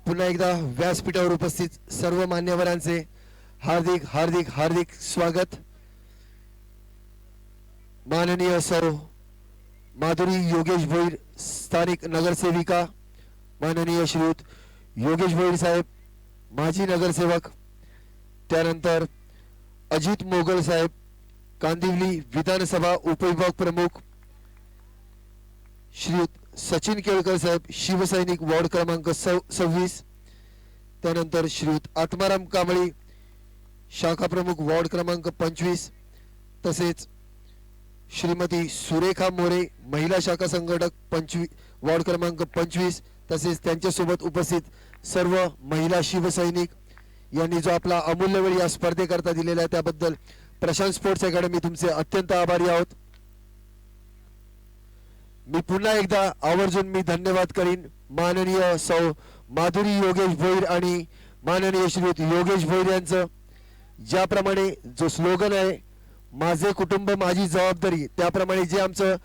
पुन्हा एकदा व्यासपीठावर उपस्थित सर्व मान्यवरांचे हार्दिक हार्दिक हार्दिक स्वागत। माननीय सौ माधुरी योगेश भोईर स्थानिक नगरसेविका, माननीय श्रीयुत योगेश भोईर साहेब माजी नगरसेवक, त्यानंतर अजित मोगल साहेब कांदिवली विधानसभा उपविभाग प्रमुख, श्रीयुत सचिन केळकर साहेब शिवसैनिक वार्ड क्रमांक 26, त्यानंतर श्रीयुत आत्माराम कांबळी शाखा प्रमुख वार्ड क्रमांक 25, तसेच श्रीमती सुरेखा मोरे महिला शाखा संघटक 25 वार्ड क्रमांक 25, तसेच त्यांच्यासोबत उपस्थित सर्व महिला शिवसैनिक यांनी जो आपला अमूल्य वेळ या स्पर्धेकरता दिलेला आहे त्याबद्दल प्रशांत स्पोर्ट्स अकॅडमी तुमचे अत्यंत आभारी आहोत। मी पुन्हा एकदा आवर्जून मी धन्यवाद करीन माननीय सौ माधुरी योगेश भोईर आणि माननीय श्रीयुत योगेश भोईर यांचं, ज्याप्रमाणे जो स्लोगन आहे माझे कुटुंब माझी जबाबदारी, त्याप्रमाणे जे आमचं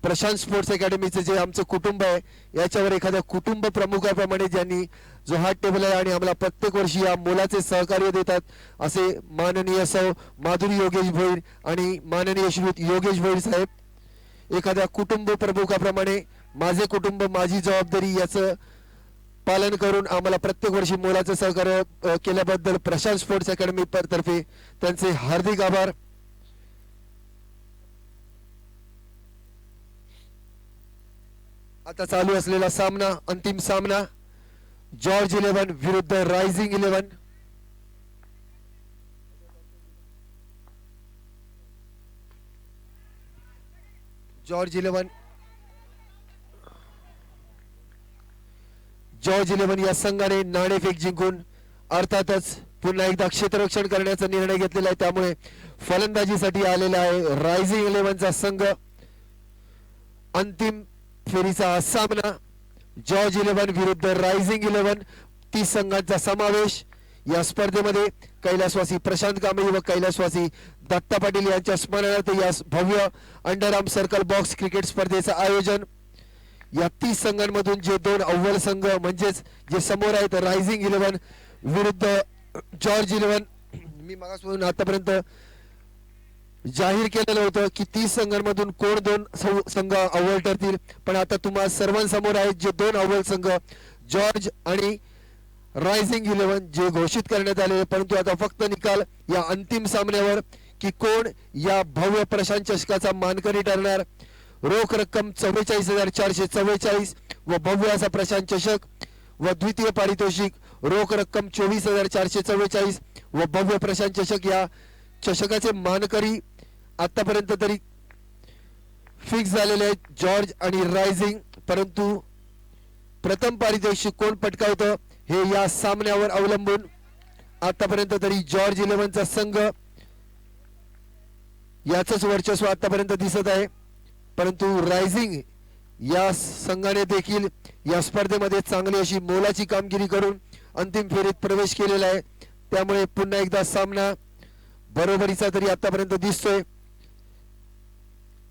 प्रशांत स्पोर्ट्स अकॅडमीचं जे आमचं कुटुंब आहे याच्यावर एखाद्या कुटुंब प्रमुखाप्रमाणे ज्यांनी जो हात टेबल आहे आणि आम्हाला प्रत्येक वर्षी या मोलाचे सहकार्य देतात असे माननीय सौ माधुरी योगेश भोईर आणि माननीय श्रीयुत योगेश भोईर साहेब, एखाद्या कुटुंब प्रमुखाप्रमाणे माझे कुटुंब माझी जबाबदारी याचं पालन करून आम्हाला प्रत्येक वर्षी मोलाचं सहकार्य केल्याबद्दल प्रशांत स्पोर्ट्स अकॅडमी तर्फे त्यांचे हार्दिक आभार। आता चालू असलेला सामना, अंतिम सामना जॉर्ज 11 विरुद्ध रायझिंग 11। जॉर्ज 11 या संघाने नाणेफेक जिंकून अर्थातच पुन्हा एकदा क्षेत्ररक्षण करण्याचा निर्णय घेतलेला आहे, त्यामुळे फलंदाजीसाठी आलेला आहे रायझिंग 11चा संघ। अंतिम फेरीचा हा सामना जॉर्ज 11 विरुद्ध रायझिंग 11, 30 संघांचा समावेश या स्पर्धेमध्ये। कैलासवासी प्रशांत कांबळे व कैलासवासी दत्ता पाटील यांच्या स्मरणार्थ या भव्य अंडरआर्म सर्कल बॉक्स क्रिकेट स्पर्धेचं आयोजन। या 30 संघांमधून जे 2 अव्वल संघ म्हणजेच जे समोर आहेत रायझिंग 11 विरुद्ध जॉर्ज 11, मी मागासपासून आतापर्यंत जाहीर केलेलं होतं की 30 संघांमधून कोण 2 संघ अव्वल ठरतील, पण आता तुम्हा सर्वांसमोर आहेत जे 2 अव्वल संघ जॉर्ज आणि रायझिंग 11 जे घोषित करण्यात आले। परंतु आता फक्त निकाल या अंतिम सामन्यावर की कोण या भव्य प्रशांत चषकाचा मानकरी ठरणार। रोख रक्कम 44,444 व भव्य असा प्रशांत चषक व द्वितीय पारितोषिक रोख रक्कम 24,444 व भव्य प्रशांत चषक। या चषकाचे मानकरी आतापर्यंत तरी फिक्स झालेले आहेत जॉर्ज आणि रायझिंग, परंतु प्रथम पारितोषिक कोण पटकावतं हे या सामन्यावर अवलंबून आतापर्यंत तरी जॉर्ज 11चा संघ याचंच वर्चस्व आतापर्यंत दिसत आहे, परंतु रायझिंग या संघाने देखील या स्पर्धेमध्ये चांगली अशी मोलाची कामगिरी करून अंतिम फेरीत प्रवेश केलेला आहे। त्यामुळे पुन्हा एकदा सामना बरोबरीचा तरी आतापर्यंत दिसतोय,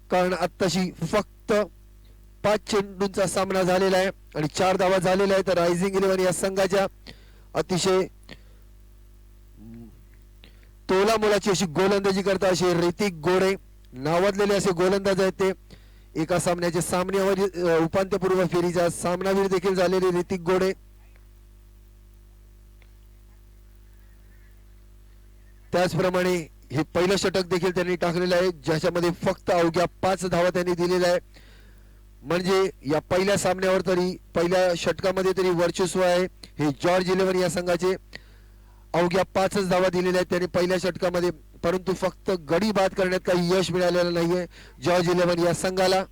कारण आत्ताशी फक्त 5 चेंडूंचा सामना झालेला आहे आणि 4 धावा झालेल्या आहेत। रायझिंग 11 या संघाच्या अतिशय तोला मोलाची अशी गोलंदाजी करता असे ऋतिक गोडे नावाजलेले असे गोलंदाज आहेत। ते एका सामन्याचे सामन्यावर उपांत्यपूर्व फेरीचा सामनावीर देखील झालेले ऋतिक गोडे, त्याचप्रमाणे हे पहिलं षटक देखील त्यांनी टाकलेलं आहे ज्याच्यामध्ये फक्त अवघ्या 5 धावा त्यांनी दिलेल्या आहे। म्हणजे या पहिल्या सामन्यावर तरी पहिल्या षटकामध्ये तरी वर्चस्व आहे हे जॉर्ज 11 या संघाचे। अवघ्या 5 धावा दिलेल्या आहेत त्यांनी पहिल्या षटकामध्ये, परंतु फक्त गडी बाद करण्यात काही यश मिळालेलं नाहीये जॉर्ज 11 या संघाला।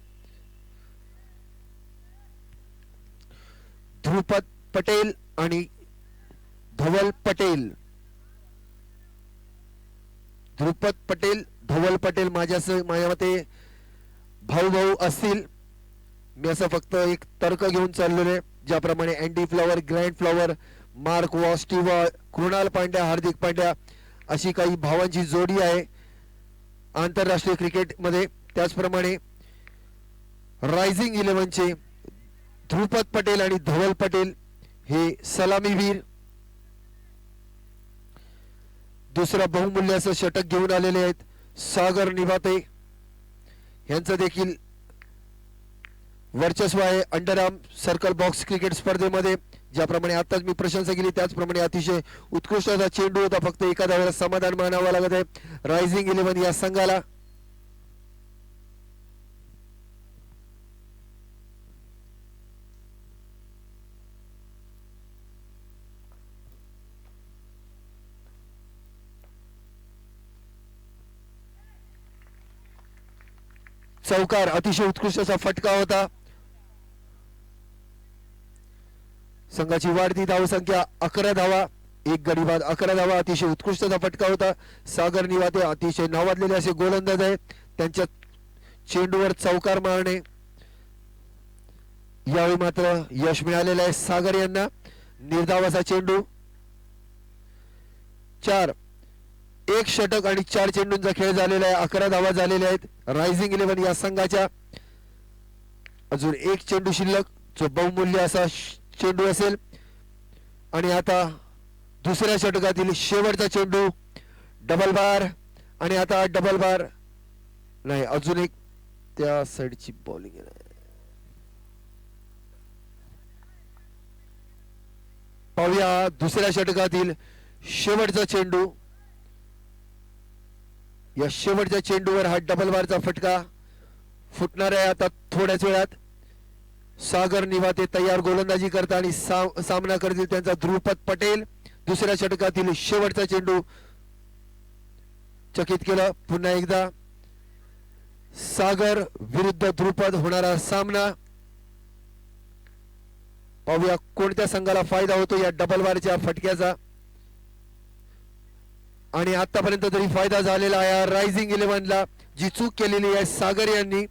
ध्रुपद पटेल आणि धवल पटेल, ध्रुपद पटेल धवल पटेल माझ्या मते भाऊ भाऊ असतील। मी असं फक्त एक तर्क घेऊन चाललेलो आहे, ज्याप्रमाणे Andy Flower, Grant Flower, Mark वॉस्टिवा, कृणाल पांड्या, हार्दिक पांड्या अशी काही भावांची जोडी आहे आंतरराष्ट्रीय क्रिकेटमध्ये। त्याचप्रमाणे रायझिंग 11चे ध्रुपद पटेल आणि धवल पटेल हे सलामीवीर दुसरं बहुमूल्याचं षटक घेऊन आलेले आहेत सागर निवाते यांचं देखील वर्चस्व आहे अंडरआर्म सर्कल बॉक्स क्रिकेट स्पर्धेमध्ये। ज्याप्रमाणे आताच मी प्रशंसा केली त्याचप्रमाणे अतिशय उत्कृष्ट असा चेंडू होता, फक्त एका धावेला समाधान मानावं लागत आहे रायझिंग 11 या संघाला। चौकार अतिशय उत्कृष्ट असा फटका होता। संघाची वाढती धावसंख्या 11 धावा, एक गडी बाद 11 धावा, अतिशय उत्कृष्ट असा फटका होता। सागर निवाते अतिशय नावाजलेले असे गोलंदाज आहेत, त्यांच्या चेंडूवर चौकार मारणे यावेळी मात्र यश मिळालेलं आहे सागर यांना। निर्धावाचा चेंडू 4 एक षटक आणि 4 चेंडूंचा खेळ झालेला आहे, 11 धावा झालेल्या आहेत रायझिंग 11 या संघाच्या। अजून एक चेंडू शिल्लक जो बहुमूल्य असा चेंडू असेल आणि आता दुसऱ्या षटकातील शेवटचा चेंडू डबल बार आणि आता डबल बार नाही, अजून एक त्या साइडची बॉलिंग आहे। पाहूया दुसऱ्या षटकातील शेवटचा चेंडू, या शेवटच्या चेंडूवर हा डबल बारचा फटका फुटणार आहे आता थोड्याच वेळात। सागर निवाते तयार गोलंदाजी करता आणि सामना करतील त्यांचा ध्रुपद पटेल। दुसऱ्या षटकातील शेवटचा चेंडू चकित केला। पुन्हा एकदा सागर विरुद्ध ध्रुपद होणारा सामना, पाहूया कोणत्या संघाला फायदा होतो या डबल बारच्या फटक्याचा। आणि आतापर्यंत तरी फायदा झालेला आहे रायझिंग 11 ला, जी चूक केलेली आहे सागर यांनी,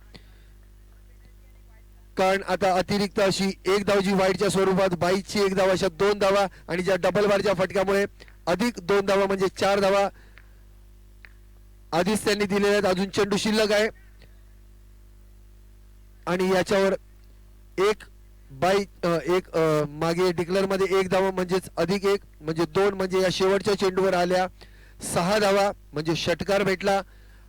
कारण आता अतिरिक्त अशी एक धाव जी वाईटच्या स्वरूपात 22ची एक धाव अशा 2 धावा आणि ज्या डबल बारच्या फटक्यामुळे अधिक 2 धावा म्हणजे 4 धावा आधीच त्यांनी दिलेल्या आहेत। अजून चेंडू शिल्लक आहे आणि याच्यावर एक मागे डिक्लेअर मध्ये एक धावा म्हणजेच अधिक एक म्हणजे 2 म्हणजे या शेवटच्या चेंडूवर आल्या 6 धावा म्हणजे षटकार भेटला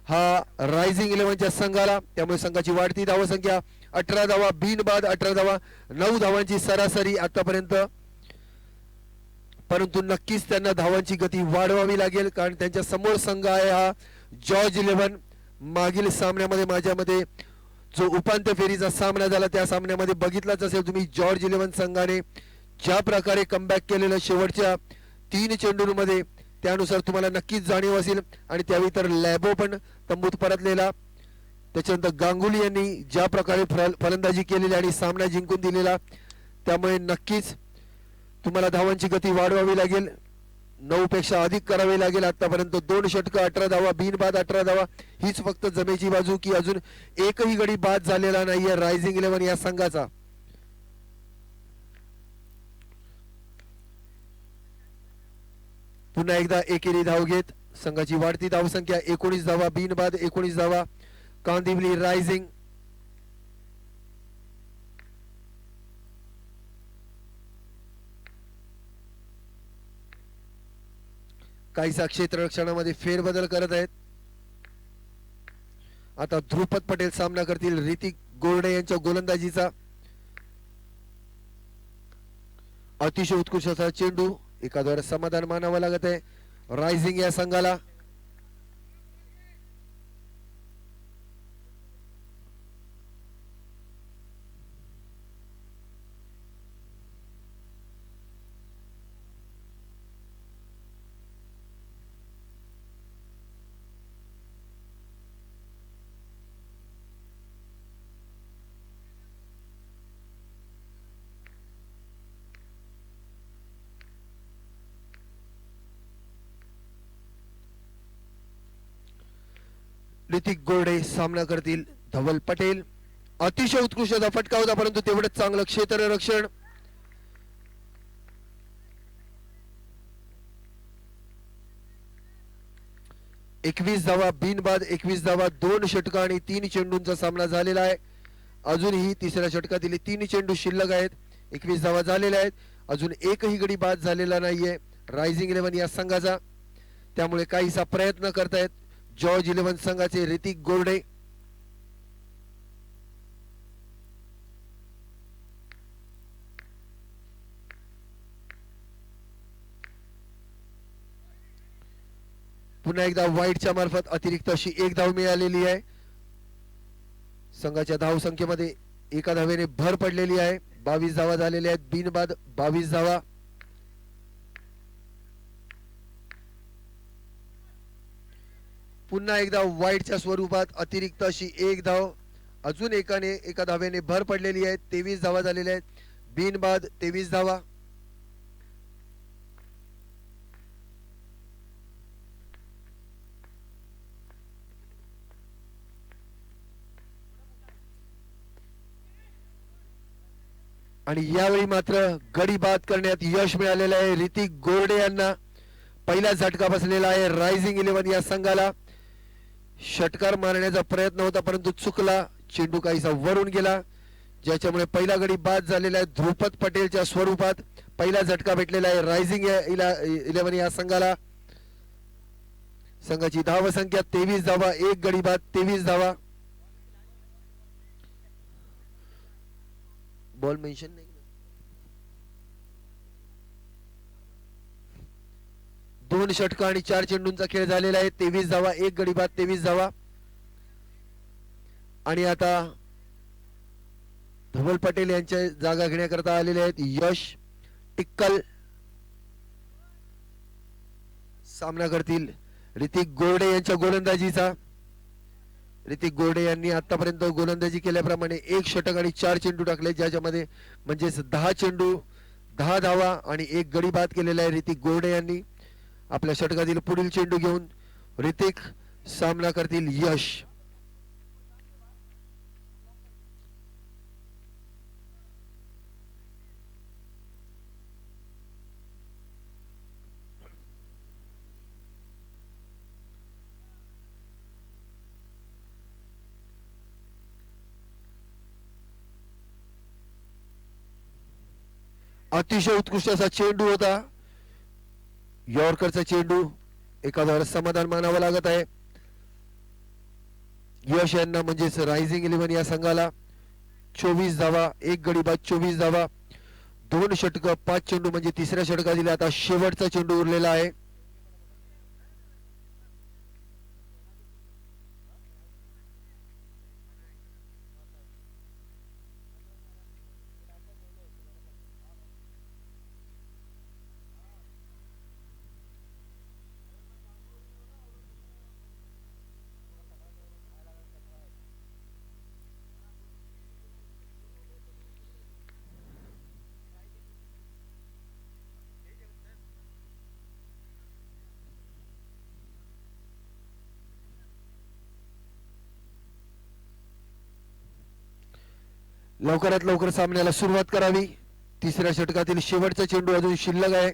हा रायझिंग 11च्या संघाला। त्यामुळे संघाची वाढती धावसंख्या 18 धावा, बिनबाद 18 धावा, 9 धावांची सरासरी आतापर्यंत। परंतु नक्कीच त्यांना धावांची गती वाढवावी लागेल, कारण त्यांच्या समोर संघ आहे हा जॉर्ज 11। मागील सामन्यामध्ये माझ्या मते जो उपांत्य फेरीचा सामना झाला त्या सामन्यामध्ये बघितलाच असेल तुम्ही, जॉर्ज 11 संघाने ज्या प्रकारे कमबॅक केलेलं शेवटच्या 3 चेंडूंमध्ये, त्यानुसार तुम्हाला नक्कीच जाणीव असेल। आणि त्यावेळी तर लॅबो पण तंबूत परतलेला, त्याच्यानंतर गांगुली यांनी ज्या प्रकारे फलंदाजी केलेली आणि सामना जिंकून दिलेला, त्यामुळे नक्कीच तुम्हाला धावांची गती वाढवावी लागेल, 9 पेक्षा अधिक करावे लागेल। आतापर्यंत 2 षटक 18 धावा, बिनबाद 18 धावा, हीच फक्त जमेची बाजू की अजून एकही गडी बाद झालेला नाहीये रायझिंग 11 या संघाचा। पुन्हा एकदा एकेरी धाव घेत संघाची वाढती धावसंख्या 19 धावा, बिनबाद 19 धावा कांदिवली रायझिंग। काहीसा क्षेत्ररक्षणामध्ये फेरबदल करत आहेत। आता ध्रुपद पटेल सामना करतील ऋतिक गोरडे यांच्या गोलंदाजीचा। अतिशय उत्कृष्ट असा चेंडू, एखाद्यावर समाधान मानावं लागत आहे रायझिंग या संघाला। ऋतिक गोरडे सामना करतील धवल पटेल। अतिशय उत्कृष्ट फटका होता, परंतु तेवढंच चांगलं क्षेत्ररक्षण। एकवीस धावा, बिनबाद 21 धावा, 2 षटक आणि 3 चेंडूंचा सामना झालेला आहे। अजूनही तिसऱ्या षटकातील 3 चेंडू शिल्लक आहेत, 21 धावा झालेल्या आहेत। अजून एकही गडी बाद झालेला नाहीये रायझिंग 11 या संघाचा, त्यामुळे काहीसा प्रयत्न करतायत जॉर्ज 11 संघाचे ऋतिक गोरडे. पुन्हा एकदा वाईटच्या मार्फत अतिरिक्त अशी एक धाव मिळालेली आहे. संघाच्या धाव संख्येमध्ये एका धावेने भर पडलेली आहे. 22 धावा झालेल्या आहेत. बिनबाद 22 धावा. पुन्हा एकदा वाईटच्या स्वरूपात अतिरिक्त अशी एक धाव. अजून एका धावेने भर पडलेली आहे. 23 धावा झालेल्या आहेत. बिनबाद 23 धावा. आणि यावेळी मात्र गडी बाद करण्यात यश मिळालेलं आहे ऋतिक गोरडे यांना. पहिला झटका बसलेला आहे रायझिंग 11 या संघाला. षटकार मारण्याचा प्रयत्न होता परंतु चुकला. चेंडू काहीसा वरून गेला, ज्याच्यामुळे पहिला गडी बाद झालेला आहे. ध्रुपद पटेलच्या स्वरूपात पहिला झटका भेटलेला आहे रायझिंग 11 या संघाला. संघाची धाव संख्या 23 धावा. एक गडी बाद 23 धावा. बॉल मेन्शन नाही. 2 षटक आणि 4 चेंडूंचा खेळ झालेला आहे. 23 धावा. एक गडी बाद 23 धावा. आणि आता धवल पटेल यांच्या जागा घेण्याकरता आलेले आहेत यश टिक्कल. सामना करतील ऋतिक गोरडे यांच्या गोलंदाजीचा. ऋतिक गोरडे यांनी आतापर्यंत गोलंदाजी केल्याप्रमाणे 1 षटक आणि 4 चेंडू टाकले, ज्याच्यामध्ये म्हणजेच 10 चेंडू 10 धावा आणि 1 गडी बाद केलेला आहे ऋतिक गोरडे यांनी. आपल्या षटकातील पुढील चेंडू घेऊन ऋतिक सामना करतील यश. अतिशय उत्कृष्ट असा चेंडू होता. यॉर्करचा चेंडू. एखाद्यावर समाधान मानावं लागत आहे यश यांना, म्हणजेच रायझिंग 11 या संघाला. 24 धावा. एक गडी बाद 24 धावा. 2 षटक 5 चेंडू म्हणजे तिसऱ्या षटकातील आता शेवटचा चेंडू उरलेला आहे. लवकरात लवकर सामन्याला सुरुवात करावी. तिसऱ्या षटकातील शेवटचा चेंडू अजून शिल्लक आहे.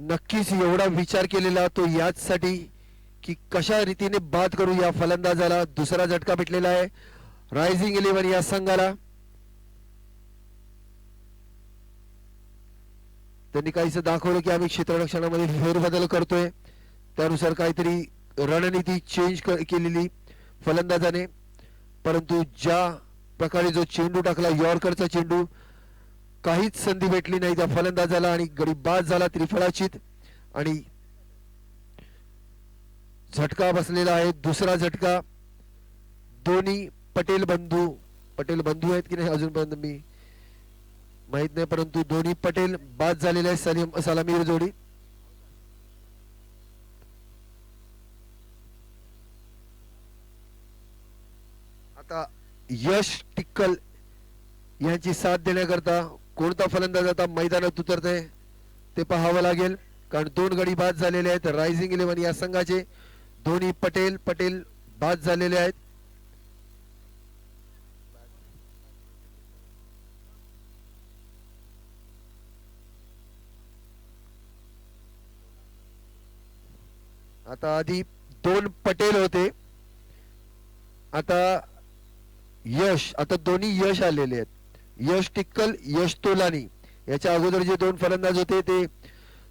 नक्कीच एवढा विचार केलेला तो याचसाठी की कशा रीतीने बाद करू या फलंदाजाला. दुसरा झटका भेटलेला आहे रायझिंग 11 या संघाला. त्यांनी काहीच दाखवलं की आम्ही क्षेत्ररक्षणामध्ये फेरबदल करतोय, त्यानुसार काहीतरी रणनीती चेंज केलेली फलंदाजाने. परंतु ज्या प्रकारे जो चेंडू टाकला यॉर्करचा चेंडू, काहीच संधी भेटली नाही त्या फलंदाजाला आणि गडी बाद झाला त्रिफळाचीत. आणि झटका बसलेला आहे दुसरा झटका. दोन्ही पटेल बंधू आहेत की नाही अजूनपर्यंत मी माहित नाही, परंतु दोन्ही पटेल बाद झालेले आहेत सलामीर जोडी. आता यश टिक्कल यांची साथ देण्याकरता कोणता फलंदाज आता मैदानात उतरतोय ते पाहावं लागेल, कारण 2 गडी बाद झालेले आहेत रायझिंग 11 या संघाचे. दोन्ही पटेल बाद झालेले आहेत. आता आधी 2 पटेल होते, आता आता दोन्ही यश आलेले आहेत. यश टिक्कल, यश तोलानी. याच्या अगोदर जे 2 फलंदाज होते ते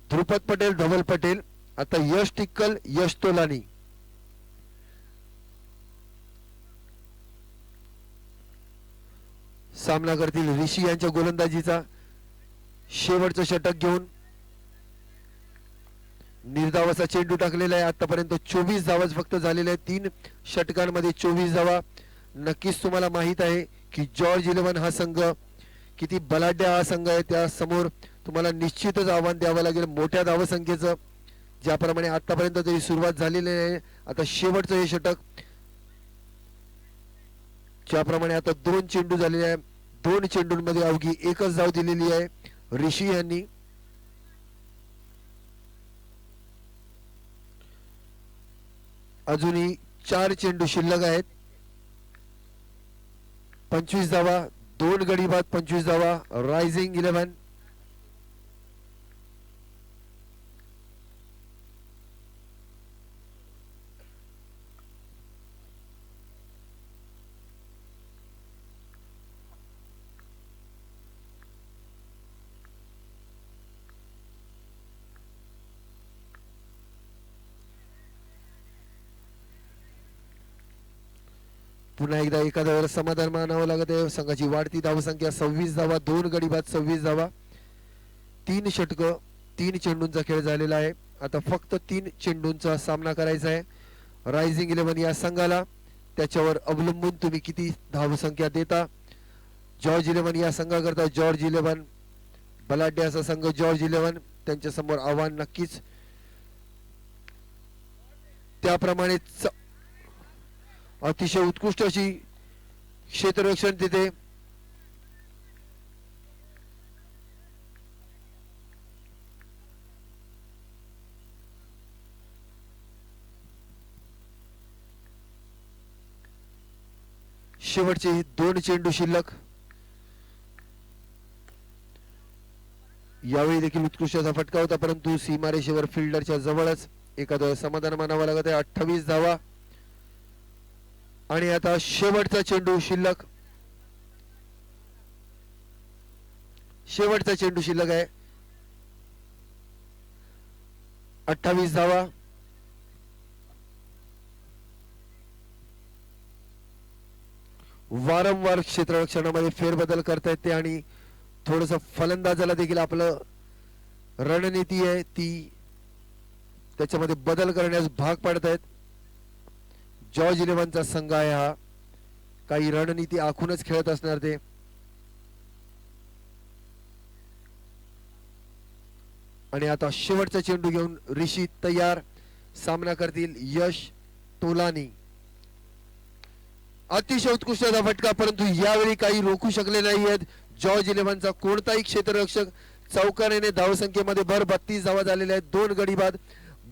ध्रुपद पटेल, धवल पटेल. आता यश टिक्कल, यश तोलानी. सामना करतील ऋषी यांच्या गोलंदाजीचा. शेवटचं षटक घेऊन निर्धावाचा चेंडू टाकलेला आहे. आतापर्यंत 24 धावाच फक्त झालेल्या आहेत 3 षटकांमध्ये 24 धावा. नक्कीच तुम्हाला माहित आहे की जॉर्ज 11 हा संघ किती बलाढ्य हा संघ आहे. त्या समोर तुम्हाला निश्चितच आव्हान द्यावं लागेल मोठ्या धावसंख्येचं, ज्याप्रमाणे आतापर्यंत तरी सुरुवात झालेली आहे. आता शेवटचं हे षटक, ज्याप्रमाणे आता 2 चेंडू झालेले आहे, 2 चेंडूंमध्ये अवघी एकच धाव दिलेली आहे ऋषी यांनी. अजूनही 4 चेंडू शिल्लक आहेत. 25 धावा, 2 गडी बाद, 25 धावा रायझिंग 11. पुन्हा एकदा एखाद्यावर समाधान मानावं लागत आहे. संघाची वाढती धावसंख्या 26 धावा, 2 गडी बाद, 26 धावा. 3 षटक, 3 चेंडूंचा खेळ झालेला आहे. आता फक्त 3 चेंडूंचा सामना करायचा आहे रायझिंग 11 या संघाला. त्याच्यावर अवलंबून तुम्ही किती धावसंख्या देता. जॉर्ज 11 या संघाकरता जॉर्ज 11 बलाढ्य असा संघ जॉर्ज 11, त्यांच्या समोर आव्हान नक्कीच. त्याप्रमाणे अतिशय उत्कृष्ट अशी क्षेत्ररक्षण तिथे. शेवटचे 2 चेंडू शिल्लक. यावेळी देखील उत्कृष्ट असा फटका होता, परंतु सीमारेषेवर फिल्डरच्या जवळच एखादं समाधान मानावं लागत आहे. 28 धावा आणि आता शेवटचा चेंडू शिल्लक. शेवटचा चेंडू शिल्लक आहे. 28 धावा. वारंवार क्षेत्ररक्षणामध्ये फेरबदल करतायत ते आणि थोडस फलंदाजाला देखील आपलं रणनीती आहे ती त्याच्यामध्ये बदल करण्यास भाग पाडतायत. जॉर्ज 11चा संघ आहे हा, काही रणनीती आखूनच खेळत असणार ते. आणि आता शेवटचा चेंडू घेऊन ऋषी तयार. सामना करतील यश तोलानी. अतिशय उत्कृष्ट फटका, परंतु यावेळी काही रोखू शकले नाहीयेत जॉर्ज 11चा कोणताही क्षेत्ररक्षक. चौकारेने धावसंख्येमध्ये भर. 32 धावा झालेल्या आहेत, 2 गडी बाद,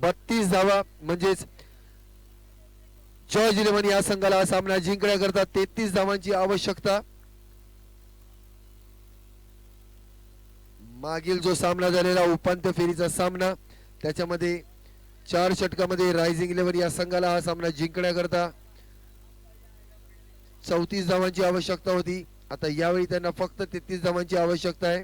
32 धावा. म्हणजेच जॉर्ज 11 या संघाला हा सामना जिंकण्याकरता 33 धावांची आवश्यकता. मागील जो सामना झालेला उपांत्य फेरीचा सामना, त्याच्यामध्ये 4 षटकामध्ये रायझिंग 11 या संघाला हा सामना जिंकण्याकरता 34 धावांची आवश्यकता होती. आता यावेळी त्यांना फक्त 33 धावांची आवश्यकता आहे.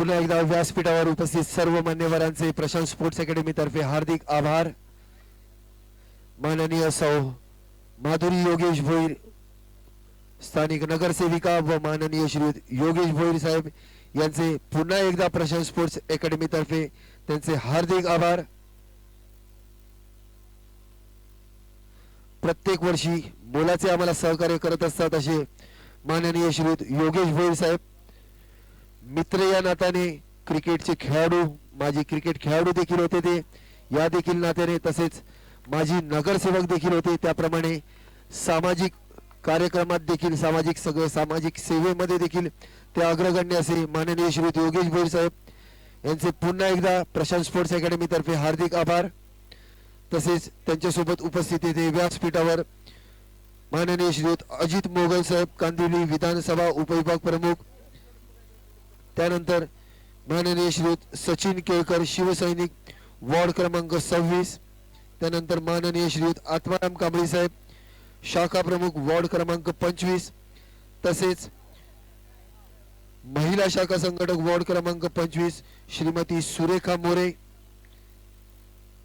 पुन्हा एकदा व्यासपीठावर उपस्थित सर्व मान्यवरांचे प्रशांत स्पोर्ट्स अकॅडमी तर्फे हार्दिक आभार। माननीय सौ माधुरी योगेश भोईर स्थानिक नगरसेविका व माननीय श्री योगेश भोईर साहेब यांचे पुन्हा एकदा प्रशांत स्पोर्ट्स अकॅडमी तर्फे त्यांचे हार्दिक आभार। प्रत्येक वर्षी मोलाचे आम्हाला सहकार्य करत असतात असे माननीय श्री योगेश भोईर साहेब मित्र या नात्याने क्रिकेटचे खेळाडू माजी क्रिकेट खेळाडू देखील होते ते या देखील नात्याने तसेच माजी नगरसेवक देखील होते त्याप्रमाणे सामाजिक कार्यक्रमात देखील सामाजिक सेवेमध्ये देखील ते अग्रगण्य असे माननीय श्री योगेश भोईर साहेब यांचे पुन्हा एकदा प्रशांत स्पोर्ट्स अकॅडमी तर्फे हार्दिक आभार। तसेच त्यांच्यासोबत उपस्थित येथे व्यासपीठावर माननीय श्री अजित मोगल साहेब कांदिवली विधानसभा उपविभाग प्रमुख त्यानंतर माननीय श्री सचिन केळकर शिवसैनिक वार्ड क्रमांक 26 त्यानंतर माननीय श्री आत्माराम कांबळी साहेब शाखा प्रमुख वार्ड क्रमांक 25 तसेच महिला शाखा संघटक वार्ड क्रमांक 25 श्रीमती सुरेखा मोरे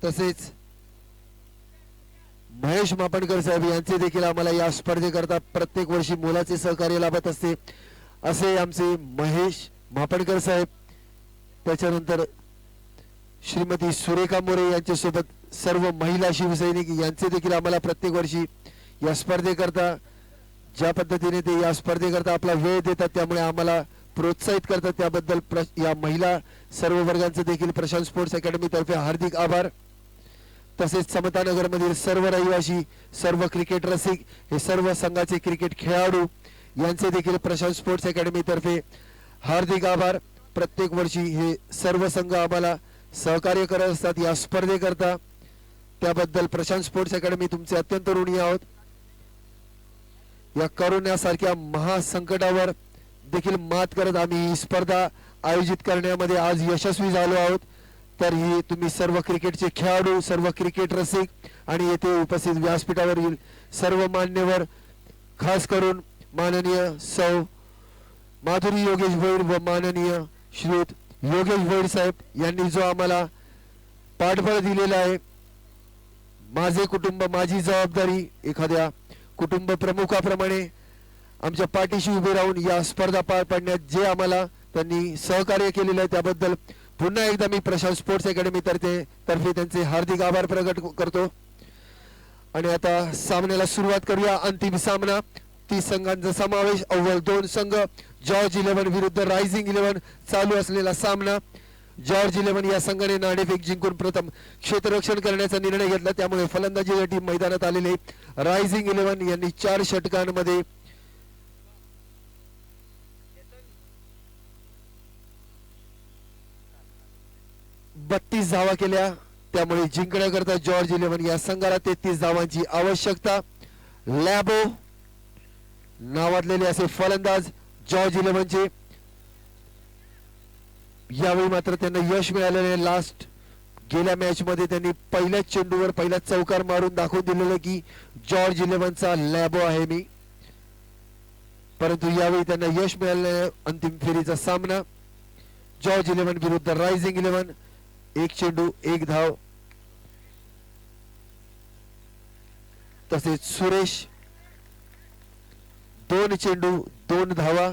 तसेच महेश मापणकर साहेब यांचे देखील आम्हाला या स्पर्धेकरता प्रत्येक वर्षी मोलाचे सहकार्य लाभत असते असे आमचे महेश मापणकर साहेब त्याच्यानंतर श्रीमती सुरेखा मोरे यांच्यासोबत सर्व महिला शिवसैनिक यांचे देखील आम्हाला प्रत्येक वर्षी या स्पर्धेकरता ज्या पद्धतीने ते या स्पर्धेकरता आपला वेळ देतात त्यामुळे आम्हाला प्रोत्साहित करतात त्याबद्दल या महिला सर्व वर्गांचे देखील प्रशांत स्पोर्ट्स अकॅडमी तर्फे हार्दिक आभार। तसेच समतानगर मधील सर्व रहिवासी सर्व क्रिकेट रसिक हे सर्व संघाचे क्रिकेट खेळाडू यांचे देखील प्रशांत स्पोर्ट्स अकॅडमी तर्फे हार्दिक आभार। प्रत्येक वर्षी हे सर्व संघ आम्हाला सहकार्य करत असतात या स्पर्धेकरता त्याबद्दल प्रशांत स्पोर्ट्स अकॅडमी तुमचे अत्यंत ऋणी आहोत। या करोनासारख्या महासंकटावर देखील मात करत आम्ही ही स्पर्धा आयोजित करण्यामध्ये आज यशस्वी झालो आहोत। तर ही तुम्ही सर्व क्रिकेटचे खेळाडू सर्व क्रिकेट रसिक आणि येथे उपस्थित व्यासपीठावरील सर्व मान्यवर खास करून माननीय सौ माधुरी योगेश भोईर व माननीय श्रीयुत योगेश भोईर साहेब यांनी जो आम्हाला पाठबळ दिलेला आहे माझे कुटुंब माझी जबाबदारी एखाद्या कुटुंब प्रमुखाप्रमाणे आमच्या पाठीशी उभे राहून या स्पर्धा पार पाडण्यात जे आम्हाला त्यांनी सहकार्य केलेले आहे त्याबद्दल पुन्हा एकदा मी प्रशांत स्पोर्ट्स अकॅडमी तर्फे त्यांचे हार्दिक आभार प्रकट करतो। आणि आता सामन्याला सुरुवात करूया। अंतिम सामना 30 संघांचा समावेश अव्वल 2 संघ जॉर्ज 11 विरुद्ध रायझिंग 11 चालू असलेला सामना। जॉर्ज 11 या संघाने नाणेफेक जिंकून प्रथम क्षेत्ररक्षण करण्याचा निर्णय घेतला त्यामुळे फलंदाजी टीम मैदानात आलेले रायझिंग 11 यांनी 4 षटकांमध्ये 32 धावा केल्या त्यामुळे जिंकण्याकरता जॉर्ज 11 या संघाला 33 धावांची आवश्यकता। लॅबो नावाजलेले असे फलंदाज जॉर्ज 11 चे यावेळी मात्र त्यांना यश मिळालेले लास्ट गेल्या मॅच मध्ये त्यांनी पहिल्याच चेंडूवर पहिला चौकार मारून दाखवून दिलेलं की जॉर्ज 11 चा लॅबो आहे मी परंतु यावेळी त्यांना यश मिळाले। अंतिम फेरीचा सामना जॉर्ज 11 विरुद्ध रायझिंग 11 एक चेंडू एक धाव तसेच सुरेश 2 चेंडू 2 धावा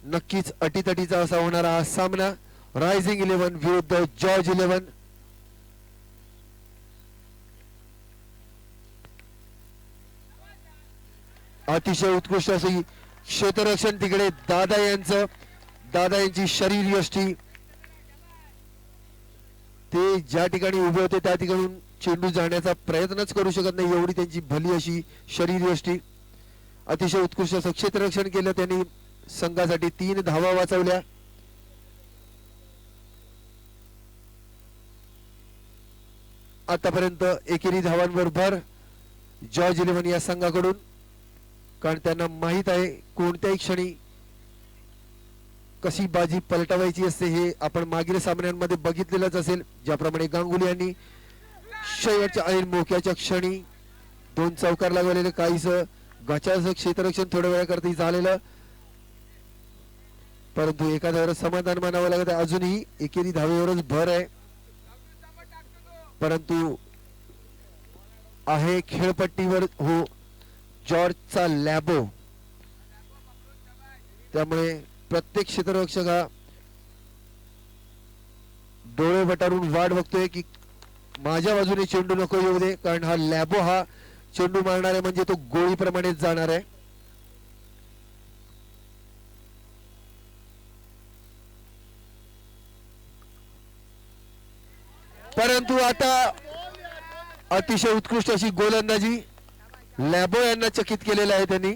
नक्कीच अटीतटीचा असा होणारा हा सामना रायझिंग 11 विरुद्ध जॉर्ज 11। अतिशय उत्कृष्ट अशी क्षेत्ररक्षण तिकडे दादा यांची शरीर यष्टी ते ज्या ठिकाणी उभे होते त्या ठिकाणून चेंडू जाण्याचा प्रयत्नच करू शकत नाही एवढी त्यांची भली अशी शरीर यष्टी अतिशय उत्कृष्ट असं क्षेत्ररक्षण केलं त्यांनी संघासाठी 3 धावा वाचवल्या। आतापर्यंत एकेरी धावांवर भर जॉर्ज 11 या संघाकडून कारण त्यांना माहित आहे कोणत्याही क्षणी कशी बाजी पलटवायची असते हे आपण मागील सामन्यांमध्ये बघितलेलंच असेल ज्याप्रमाणे गांगुली यांनी शेवटच्या ऐन मोक्याच्या क्षणी 2 चौकार लागवलेले काहीसं गचाचं क्षेत्ररक्षण थोड्या वेळाकरता झालेलं परंतु एखाद्यावर समाधान मानावं लागत आहे. अजूनही एकेरी धावेवरच भर आहे, परंतु आहे खेळपट्टीवर हो जॉर्जचा लॅबो. त्यामुळे प्रत्येक क्षेत्ररक्षक हा डोळे वटारून वाट बघतोय की माझ्या बाजूने चेंडू नको येऊ दे, कारण हा लॅबो हा चेंडू मारणार आहे म्हणजे तो गोळीप्रमाणेच जाणार आहे. परंतु आता अतिशय उत्कृष्ट अशी गोलंदाजी लॅबो यांना चकित केलेला आहे त्यांनी.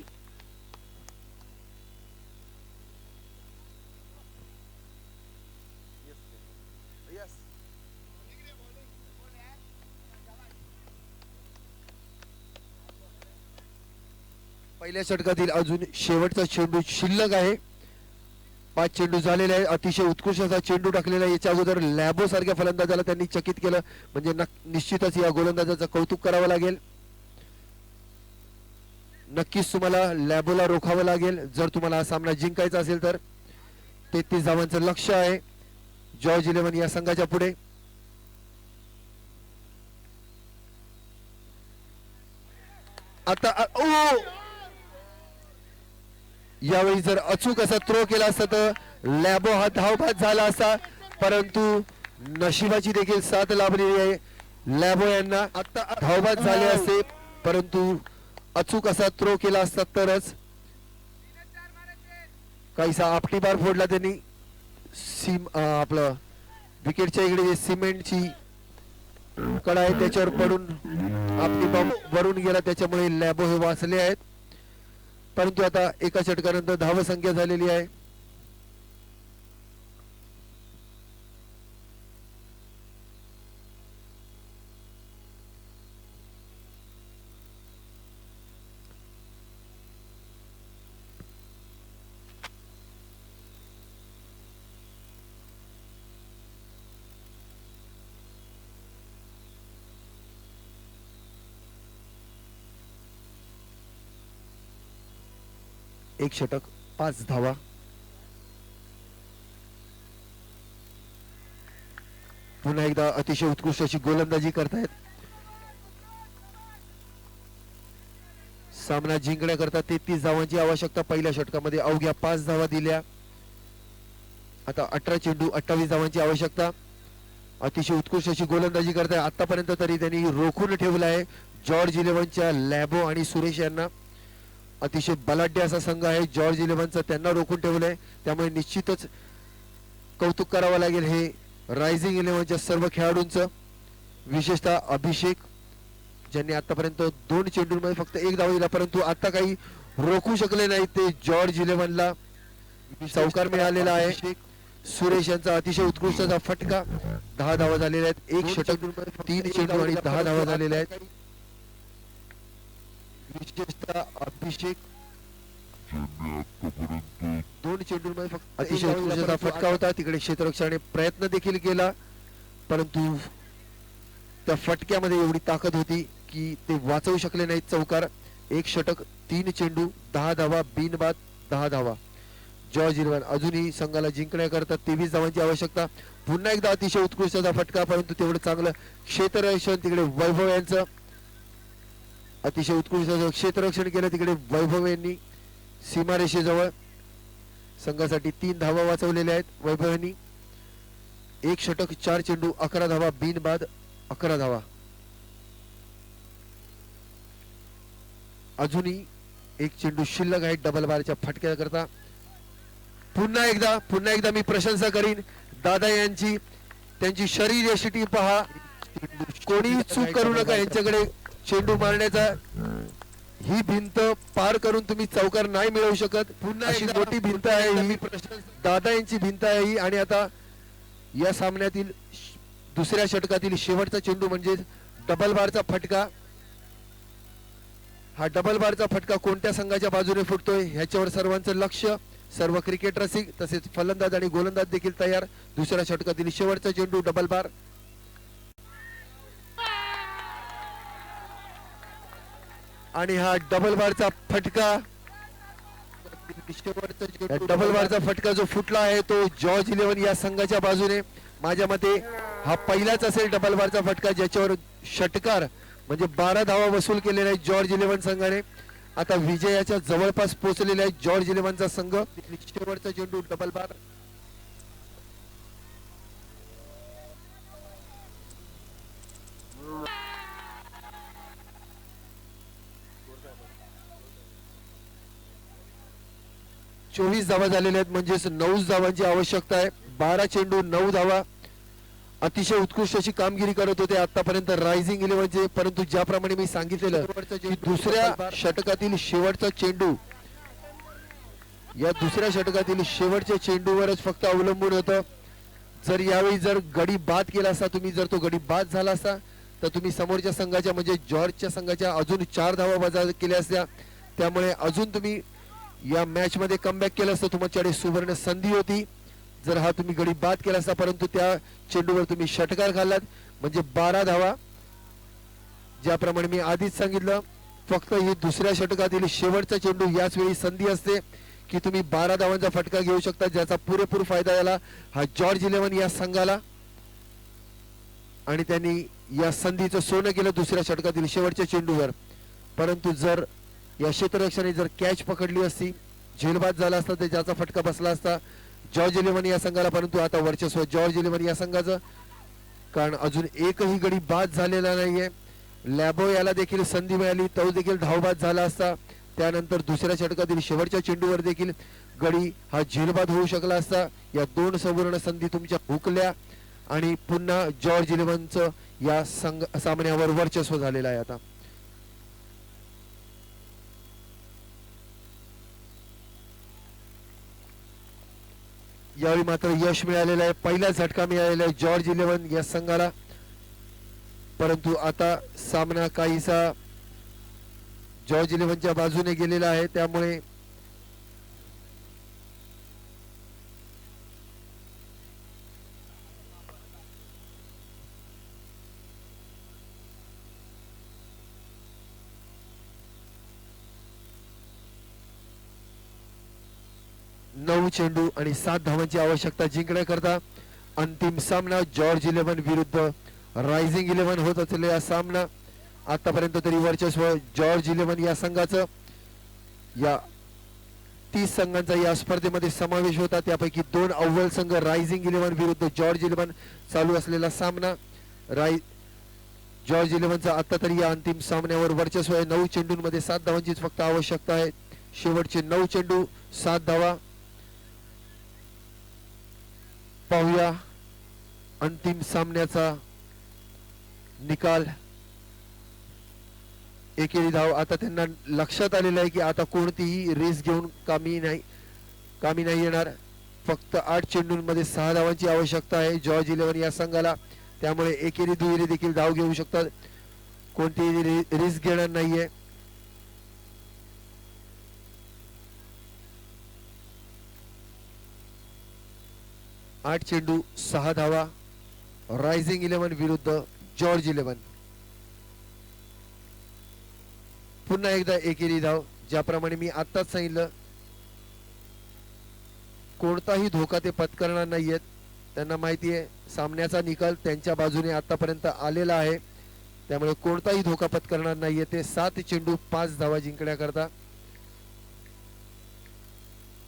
पहिल्या षटकातील अजून शेवटचा चेंडू शिल्लक आहे. 5 चेंडू झालेले आहे. अतिशय उत्कृष्ट असा चेंडू टाकलेला आहे. याच्या अगोदर लॅबो सारख्या फलंदाजाला त्यांनी चकित केलं म्हणजे निश्चितच या गोलंदाजाचं कौतुक करावं लागेल. नक्कीच तुम्हाला लॅबोला रोखावं लागेल जर तुम्हाला हा सामना जिंकायचा असेल तर. 33 धावांचं लक्ष आहे जॉर्ज 11 या संघाच्या पुढे. आता यावेळी जर अचूक असा थ्रो केला असता तर लॅबो हा धावबाद झाला असता, परंतु नशिबाची देखील साथ लाभलेली आहे लॅबो यांना. आता धावबाद झाले असते, परंतु अचूक असा थ्रो केला असता तरच. काहीसा आपटी बार फोडला त्यांनी. आपलं विकेटच्या इकडे जे सिमेंटची कडा आहे त्याच्यावर पडून आपटी बॉम्ब वरून गेला, त्याच्यामुळे लॅबो हे वाचले आहेत. परंतु आता एका षटकानंतर धावसंख्या झालेली आहे. एक षटक 5 धावा. पुन्हा एकदा अतिशय उत्कृष्ट अशी गोलंदाजी करतायत. सामना जिंकण्याकरता 33 धावांची आवश्यकता. पहिल्या षटकामध्ये अवघ्या 5 धावा दिल्या. आता 18 चेंडू 28 धावांची आवश्यकता. अतिशय उत्कृष्ट अशी गोलंदाजी करताय. आतापर्यंत तरी त्यांनी रोखून ठेवलं आहे जॉर्ज 11च्या लॅबो आणि सुरेश यांना. अतिशय बलाढ्य असा संघ आहे जॉर्ज 11चा, त्यांना रोखून ठेवलंय. त्यामुळे निश्चितच कौतुक करावं लागेल हे रायझिंग 11च्या सर्व खेळाडूंचं, विशेषतः अभिषेक ज्यांनी आतापर्यंत 2 चेंडूंमध्ये फक्त 1 धावा दिला, परंतु आता काही रोखू शकले नाही ते जॉर्ज 11ला. चौकार मिळालेला आहे. सुरेश यांचा अतिशय उत्कृष्ट असा फटका. 10 धावा झालेल्या आहेत. 1 षटक 3 चेंडू आणि 10 धावा झालेल्या आहेत. विशेषतः अभिषेक 2 चेंडूंमध्ये फक्त अतिशय उत्कृष्ट फटका होता. तिकडे क्षेत्ररक्षकाने प्रयत्न देखील केला, परंतु त्या फटक्यामध्ये एवढी ताकद होती की ते वाचवू शकले नाहीत चौकार. 1 षटक 3 चेंडू 10 धावा बिनबाद 10 धावा. जॉर्ज 11 अजूनही संघाला जिंकण्याकरता 23 धावांची आवश्यकता. पुन्हा एकदा अतिशय उत्कृष्ट फटका, परंतु तेवढं चांगलं क्षेत्ररक्षण तिकडे वैभव यांचं. अतिशय उत्कृष्ट क्षेत्ररक्षण केलं तिकडे वैभव यांनी सीमारेषेजवळ. संघासाठी 3 धावा वाचवलेल्या आहेत वैभव यांनी. 1 षटक 4 चेंडू 11 धावा बिनबाद 11 धावा. अजूनही 1 चेंडू शिल्लक आहे डबल बारच्या फटक्याकरता. पुन्हा एकदा मी प्रशंसा करीन दादा यांची. त्यांची शरीर यष्टी पहा. कोणी चूक करू नका यांच्याकडे चेंडू मारण्याचा. ही भिंत पार करून तुम्ही चौकार नाही मिळवू शकत. पुन्हा अशी मोठी भिंत आहे ही, दादा यांची भिंत आहे ही. आणि आता या सामन्यातील दुसऱ्या षटकातील शेवटचा चेंडू म्हणजे डबल बारचा फटका. हा डबल बारचा फटका कोणत्या संघाच्या बाजूने फुटतोय ह्याच्यावर सर्वांचं लक्ष. सर्व क्रिकेट रसिक तसेच फलंदाज आणि गोलंदाज देखील तयार. दुसऱ्या षटकातील शेवटचा चेंडू डबल बार. आणि हा डबल बारचा फटका डबल बारचा फटका जो फुटला आहे तो जॉर्ज 11 या संघाच्या बाजूने. माझ्या मते हा पहिलाच असेल डबल बारचा फटका ज्याच्यावर षटकार म्हणजे 12 धावा वसूल केलेला आहे जॉर्ज 11 संघाने. आता विजयाच्या जवळपास पोहोचलेला आहे जॉर्ज 11चा संघ. शेवटचा चेंडू डबल बार. चोवीस धावा झालेल्या आहेत म्हणजेच 9 धावांची आवश्यकता आहे. 12 चेंडू 9 धावा. अतिशय उत्कृष्ट अशी कामगिरी करत होते आतापर्यंत रायझिंग 11चे. परंतु ज्याप्रमाणे मी सांगितलेलं की दुसऱ्या षटकातील शेवटचा चेंडू या दुसऱ्या षटकातील शेवटच्या चेंडूवरच फक्त अवलंबून होतं. जर यावेळी जर गडी बाद केला असता तुम्ही, जर तो गडी बाद झाला असता तर तुम्ही समोरच्या संघाच्या म्हणजे जॉर्जच्या संघाच्या अजून 4 धावा वजा केल्या असत्या. त्यामुळे अजून तुम्ही या मॅच मध्ये कमबॅक केलं असतं. तुमच्याकडे सुवर्ण संधी होती जर हा तुम्ही गडी बाद केला असता. परंतु त्या चेंडूवर तुम्ही षटकार घाललात म्हणजे 12 धावा. ज्याप्रमाणे मी आधीच सांगितलं फक्त ही दुसऱ्या षटकातील शेवटचा चेंडू याच वेळी संधी असते की तुम्ही 12 धावांचा फटका घेऊ शकता, ज्याचा पुरेपूर फायदा झाला हा जॉर्ज 11 या संघाला. आणि त्यांनी या संधीचं सोनं केलं दुसऱ्या षटकातील शेवटच्या चेंडूवर. परंतु जर या क्षेत्ररक्षकाने जर कॅच पकडली असती, झेलबाद झाला असता तर ज्याचा फटका बसला असता जॉर्ज 11 या संघाला. परंतु आता वर्चस्व जॉर्ज 11 या संघाचं, कारण अजून एकही गडी बाद झालेला नाहीये. लॅबो याला देखील संधी मिळाली, तो देखील धावबाद झाला असता. त्यानंतर दुसऱ्या षटकातील शेवटच्या चेंडूवर देखील गडी हा झेलबाद होऊ शकला असता. या 2 सुवर्ण संधी तुमच्या हुकल्या आणि पुन्हा जॉर्ज 11चं या सामन्यावर वर्चस्व झालेलं आहे. आता यावेळी मात्र यश मिळालेलं आहे. पहिला झटका मिळालेला आहे जॉर्ज 11 या संघाला. परंतु आता सामना काहीसा जॉर्ज 11च्या बाजूने गेलेला आहे. त्यामुळे नऊ चेंडू आणि 7 धावांची आवश्यकता जिंकण्याकरता अंतिम सामना जॉर्ज 11 विरुद्ध रायझिंग 11 होत असलेला सामना. आतापर्यंत तरी वर्चस्व जॉर्ज 11 या संघाचं. या 30 संघांचा या स्पर्धेमध्ये समावेश होता, त्यापैकी 2 अव्वल संघ रायझिंग 11 विरुद्ध जॉर्ज 11 चालू असलेला सामना. जॉर्ज 11चा आता तरी या अंतिम सामन्यावर वर्चस्व आहे. 9 चेंडूंमध्ये 7 धावांचीच फक्त आवश्यकता आहे. शेवटचे 9 चेंडू 7 धावा. पाहूया अंतिम सामन्याचा निकाल. एकेरी धाव. आता त्यांना लक्षात आलेलं आहे की आता कोणतीही रेस घेऊन कामी नाही येणार. फक्त 8 चेंडूंमध्ये 6 धावांची आवश्यकता आहे जॉर्ज 11 या संघाला. त्यामुळे एकेरी दुहेरी देखील धाव घेऊ शकतात, कोणतीही रिस्क घेणार नाहीये. आठ चेंडू 6 धावा. रायझिंग 11 विरुद्ध जॉर्ज 11. पुन्हा एकदा एकेरी धाव. ज्याप्रमाणे मी आत्ताच सांगितलं कोणताही धोका ते पत्करणार नाहीयेत. त्यांना माहिती आहे सामन्याचा निकाल त्यांच्या बाजूने आतापर्यंत आलेला आहे, त्यामुळे कोणताही धोका पत्करणार नाहीये ते. 7 चेंडू 5 धावा जिंकण्याकरता.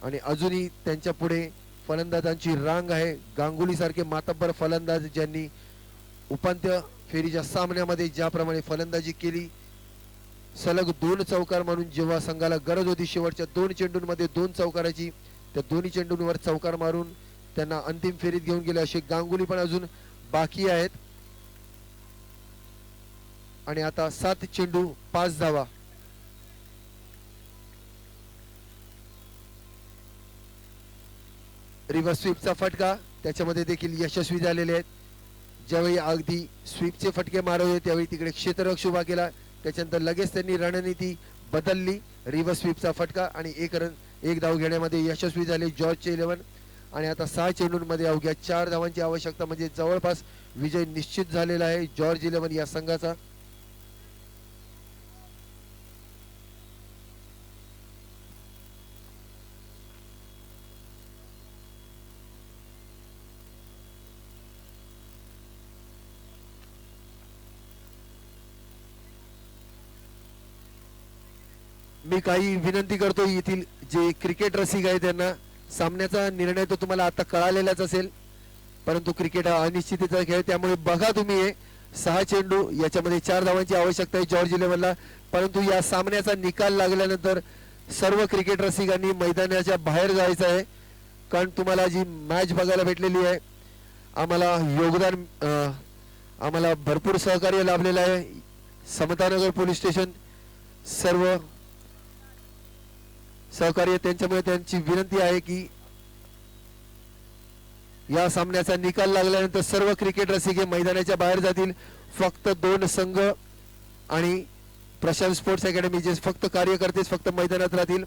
आणि अजूनही त्यांच्या पुढे फलंदाजांची रांग आहे. गांगुली सारखे मातब्बर फलंदाज ज्यांनी उपांत्य फेरीच्या सामन्यामध्ये ज्याप्रमाणे फलंदाजी केली, सलग 2 चौकार मारून जेव्हा संघाला गरज होती शेवटच्या 2 चेंडूंमध्ये 2 चौकाराची, त्या दोन्ही चेंडूंवर चौकार मारून त्यांना अंतिम फेरीत घेऊन गेले. असे गांगुली पण अजून बाकी आहेत. आणि आता 7 चेंडू 5 धावा. रिव्हर्स स्वीपचा फटका त्याच्यामध्ये देखील यशस्वी झालेले आहेत. ज्यावेळी अगदी स्वीपचे फटके मारवले त्यावेळी तिकडे क्षेत्ररक्षक उभा केला, त्याच्यानंतर लगेच त्यांनी रणनीती बदलली. रिव्हर्स स्वीपचा फटका आणि 1 धाव घेण्यामध्ये यशस्वी झाले जॉर्जचे 11. आणि आता 6 चेंडूंमध्ये अवघ्या 4 धावांची आवश्यकता म्हणजे जवळपास विजय निश्चित झालेला आहे जॉर्ज 11 या संघाचा. मी काही विनंती करतो येथील जे क्रिकेट रसिक आहे त्यांना, सामन्याचा निर्णय तो तुम्हाला आता कळालेलाच असेल, परंतु क्रिकेट हा अनिश्चिततेचा खेळ, त्यामुळे बघा तुम्ही हे 6 चेंडू, याच्यामध्ये 4 धावांची आवश्यकता आहे जॉर्ज इलेव्हनला. परंतु या सामन्याचा निकाल लागल्यानंतर सर्व क्रिकेट रसिकांनी मैदानाच्या बाहेर जायचं आहे, कारण तुम्हाला जी मॅच बघायला भेटलेली आहे, आम्हाला योगदान आम्हाला भरपूर सहकार्य लाभलेलं आहे. समतानगर पोलीस स्टेशन सर्व सहकार्य त्यांच्यामुळे, त्यांची विनंती आहे की या सामन्याचा निकाल लागल्यानंतर सर्व क्रिकेट रसिक हे मैदानाच्या बाहेर जातील. फक्त 2 संघ आणि प्रशांत स्पोर्ट्स अकॅडमीचे फक्त कार्यकर्तेच फक्त मैदानात राहतील.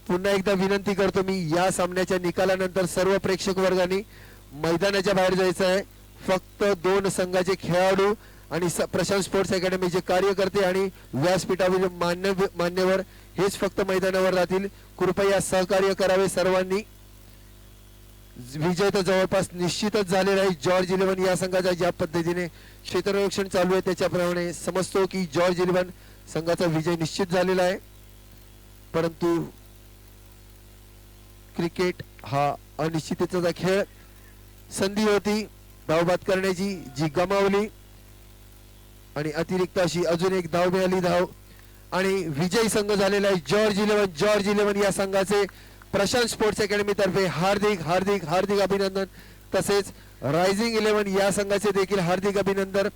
पुन्हा एकदा विनंती करतो मी, या सामन्याच्या निकालानंतर सर्व प्रेक्षक वर्गाने मैदानाच्या बाहेर जायचं आहे. फक्त 2 संघाचे खेळाडू आणि प्रशांत स्पोर्ट्स अकॅडमीचे कार्यकर्ते आणि व्यासपीठावरील मान्यवर हेच फक्त मैदानावर राहतील. कृपया सहकार्य करावे सर्वांनी. विजय तर जवळपास निश्चितच झालेला आहे. जॉर्ज इलेव्हन या संघाचा ज्या पद्धतीने क्षेत्ररक्षण चालू आहे त्याच्याप्रमाणे समजतो की जॉर्ज इलेव्हन संघाचा विजय निश्चित झालेला आहे. परंतु क्रिकेट हा अनिश्चिततेचा खेळ, संधी होती धावबाद करण्याची जी गमावली आणि अतिरिक्त अशी अजून एक धाव मिळाली, धाव आणि विजयी संघ झालेला आहे जॉर्ज इलेव्हन. जॉर्ज इलेव्हन या संघाचे प्रशांत स्पोर्ट्स अकॅडमी तर्फे हार्दिक हार्दिक हार्दिक अभिनंदन. तसेच रायझिंग इलेव्हन या संघाचे देखील हार्दिक अभिनंदन.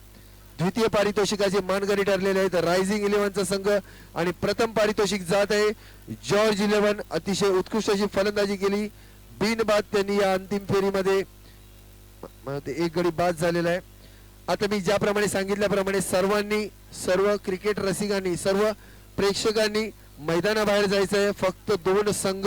द्वितीय पारितोषिकाचे मानकरी ठरलेले आहेत रायझिंग इलेव्हनचा संघ आणि प्रथम पारितोषिक जात आहे जॉर्ज इलेव्हन. अतिशय उत्कृष्ट अशी फलंदाजी केली, बिनबाद त्यांनी या अंतिम फेरीमध्ये 1 गडी बाद झालेला आहे. आता मी ज्याप्रमाणे सांगितल्याप्रमाणे सर्वांनी, सर्व क्रिकेट रसिकांनी, सर्व प्रेक्षकांनी मैदानाबाहेर जायचं आहे. फक्त 2 संघ